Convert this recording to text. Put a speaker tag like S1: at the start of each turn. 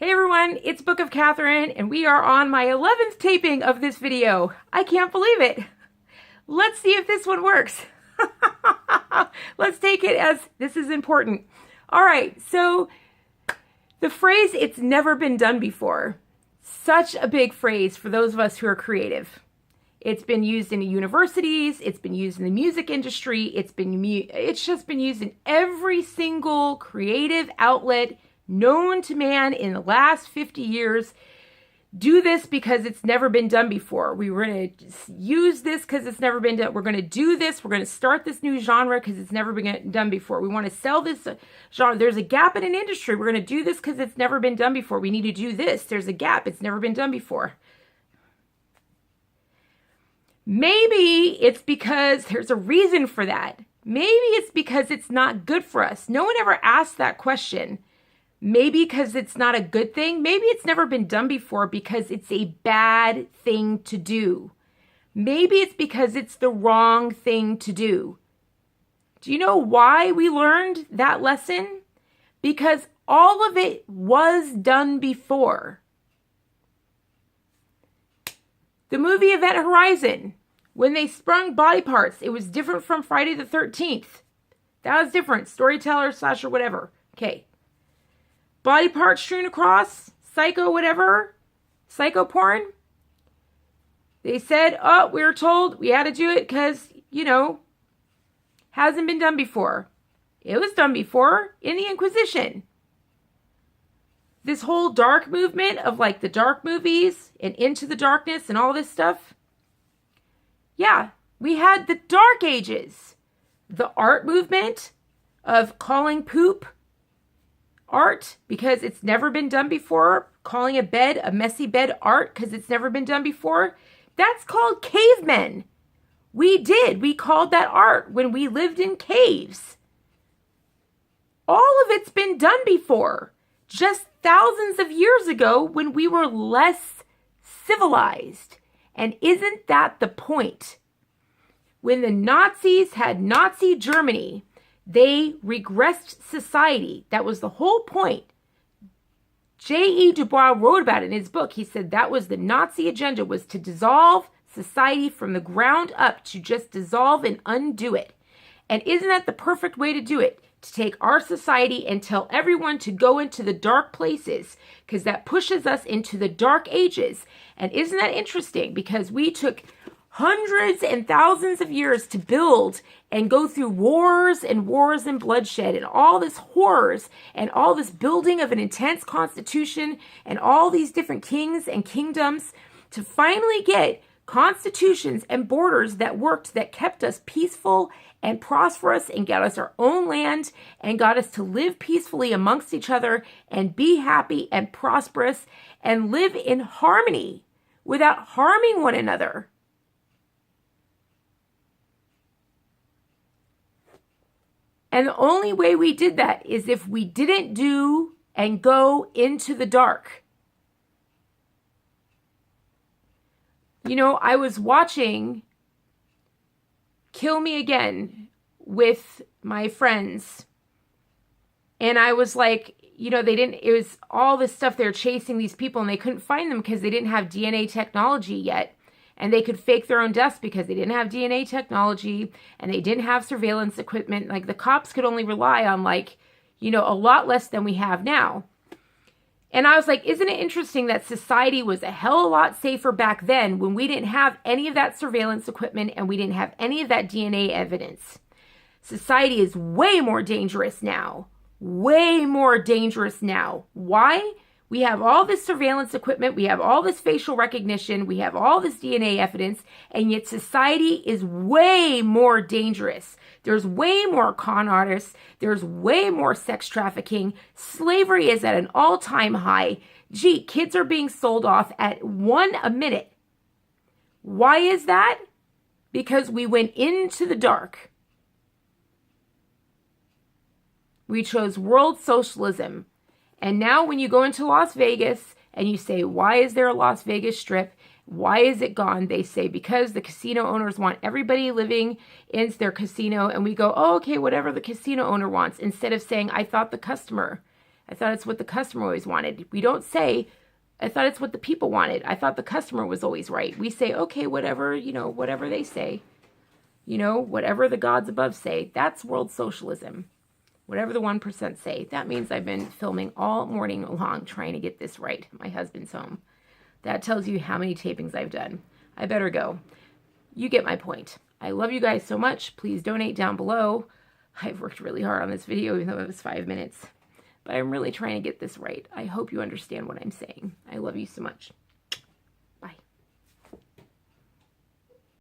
S1: Hey everyone, it's Book of Katherine, and we are on my 11th taping of this video. I can't believe it. Let's see if this one works. Let's take it as this is important. All right, so the phrase, it's never been done before. Such a big phrase for those of us who are creative. It's been used in universities, it's been used in the music industry, it's just been used in every single creative outlet known to man in the last 50 years. Do this because it's never been done before. We were going to use this because it's never been done. We're going to do this. We're going to start this new genre because it's never been done before. We want to sell this genre. There's a gap in an industry. We're going to do this because it's never been done before. We need to do this. There's a gap. It's never been done before. Maybe it's because there's a reason for that. Maybe it's because it's not good for us. No one ever asked that question. Maybe because it's not a good thing. Maybe it's never been done before because it's a bad thing to do. Maybe it's because it's the wrong thing to do. Do you know why we learned that lesson? Because all of it was done before. The movie Event Horizon, when they sprung body parts, it was different from Friday the 13th. That was different. Storyteller, slasher, whatever. Okay. Body parts strewn across, psycho whatever, psycho porn. They said, oh, we were told we had to do it because, hasn't been done before. It was done before in the Inquisition. This whole dark movement of like the dark movies and Into the Darkness and all this stuff. Yeah, we had the Dark Ages. The art movement of calling poop art because it's never been done before, calling a bed a messy bed art because it's never been done before. That's called cavemen. We called that art when we lived in caves. All of it's been done before, just thousands of years ago when we were less civilized. And isn't that the point? When the Nazis had Nazi Germany, they regressed society. That was the whole point. J.E. Du Bois wrote about it in his book. He said that was the Nazi agenda, was to dissolve society from the ground up, to just dissolve and undo it. And isn't that the perfect way to do it? To take our society and tell everyone to go into the dark places, because that pushes us into the dark ages. And isn't that interesting? Because we took hundreds and thousands of years to build and go through wars and bloodshed and all this horrors and all this building of an intense constitution and all these different kings and kingdoms to finally get constitutions and borders that worked, that kept us peaceful and prosperous and got us our own land and got us to live peacefully amongst each other and be happy and prosperous and live in harmony without harming one another. And the only way we did that is if we didn't do and go into the dark. I was watching Kill Me Again with my friends. And I was like, it was all this stuff. They're chasing these people and they couldn't find them because they didn't have DNA technology yet. And they could fake their own deaths because they didn't have DNA technology and they didn't have surveillance equipment. Like the cops could only rely on a lot less than we have now. And I was like, isn't it interesting that society was a hell of a lot safer back then when we didn't have any of that surveillance equipment and we didn't have any of that DNA evidence? Society is way more dangerous now. Way more dangerous now. Why? We have all this surveillance equipment, we have all this facial recognition, we have all this DNA evidence, and yet society is way more dangerous. There's way more con artists, there's way more sex trafficking, slavery is at an all-time high. Gee, kids are being sold off at one a minute. Why is that? Because we went into the dark. We chose world socialism. And now when you go into Las Vegas and you say, why is there a Las Vegas Strip? Why is it gone? They say, because the casino owners want everybody living in their casino. And we go, oh, okay, whatever the casino owner wants. Instead of saying, I thought the customer I thought it's what the customer always wanted. We don't say, I thought it's what the people wanted. I thought the customer was always right. We say, okay, whatever, whatever they say, whatever the gods above say. That's world socialism. Whatever the 1% say. That means I've been filming all morning long trying to get this right. My husband's home. That tells you how many tapings I've done. I better go. You get my point. I love you guys so much. Please donate down below. I've worked really hard on this video, even though it was 5 minutes. But I'm really trying to get this right. I hope you understand what I'm saying. I love you so much.